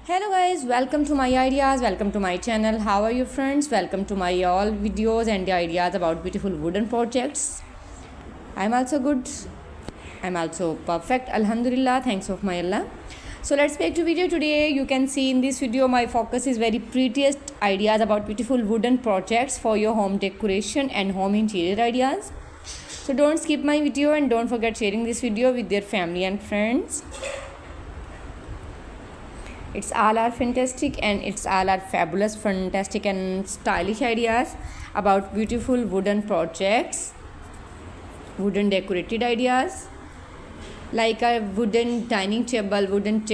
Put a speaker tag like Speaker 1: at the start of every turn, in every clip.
Speaker 1: Hello guys, welcome to my ideas, welcome to my channel. How are you friends? Welcome to my all videos and ideas about beautiful wooden projects. I'm also good. I'm also perfect. Alhamdulillah, thanks of my Allah. So let's back to video today. You can see in this video my focus is very prettiest ideas about beautiful wooden projects for your home decoration and home interior ideas. So don't skip my video and don't forget sharing this video with your family and friends. It's all are fantastic and it's all are fabulous, fantastic and stylish ideas about beautiful wooden projects, wooden decorated ideas like a wooden dining table, wooden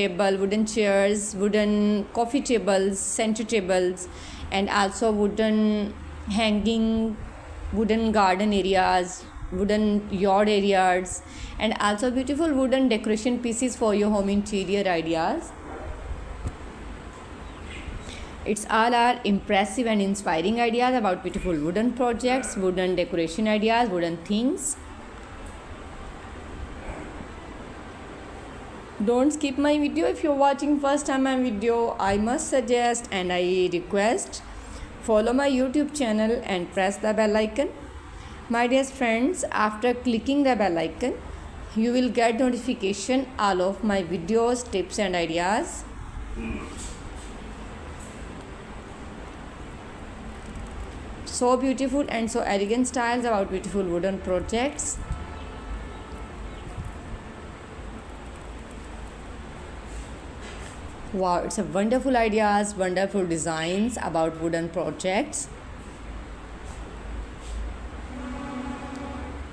Speaker 1: chairs, wooden coffee tables, center tables, and also wooden hanging, wooden garden areas, wooden yard areas, and also beautiful wooden decoration pieces for your home interior ideas. It's all our impressive and inspiring ideas about beautiful wooden projects, wooden decoration ideas, wooden things. Don't skip my video. If you're watching first time my video, I must suggest and I request follow my YouTube channel and press the bell icon. My dear friends, after clicking the bell icon, you will get notification all of my videos, tips and ideas. So beautiful and so elegant styles about beautiful wooden projects. Wow, it's a wonderful ideas, wonderful designs about wooden projects.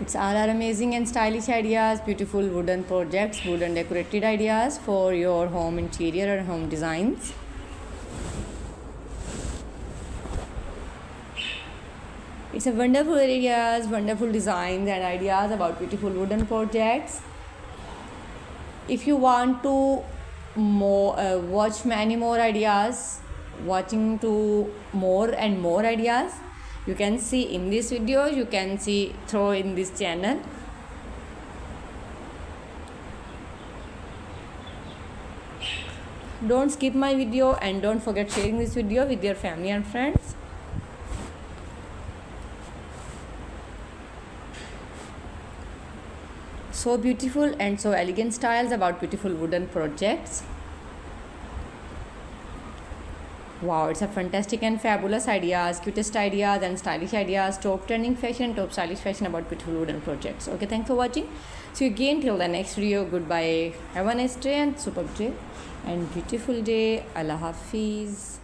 Speaker 1: It's all are amazing and stylish ideas, beautiful wooden projects, wooden decorated ideas for your home interior or home designs. It's a wonderful ideas, wonderful designs and ideas about beautiful wooden projects. If you want to watch many more ideas, watching to more and more ideas, you can see in this video, you can see through in this channel. Don't skip my video and don't forget sharing this video with your family and friends. So beautiful and so elegant styles about beautiful wooden projects. Wow, it's a fantastic and fabulous ideas, cutest ideas and stylish ideas, top trending fashion, top stylish fashion about beautiful wooden projects. Okay, thanks for watching. See you again till the next video. Goodbye. Have a nice day and superb day and beautiful day. Allah Hafiz.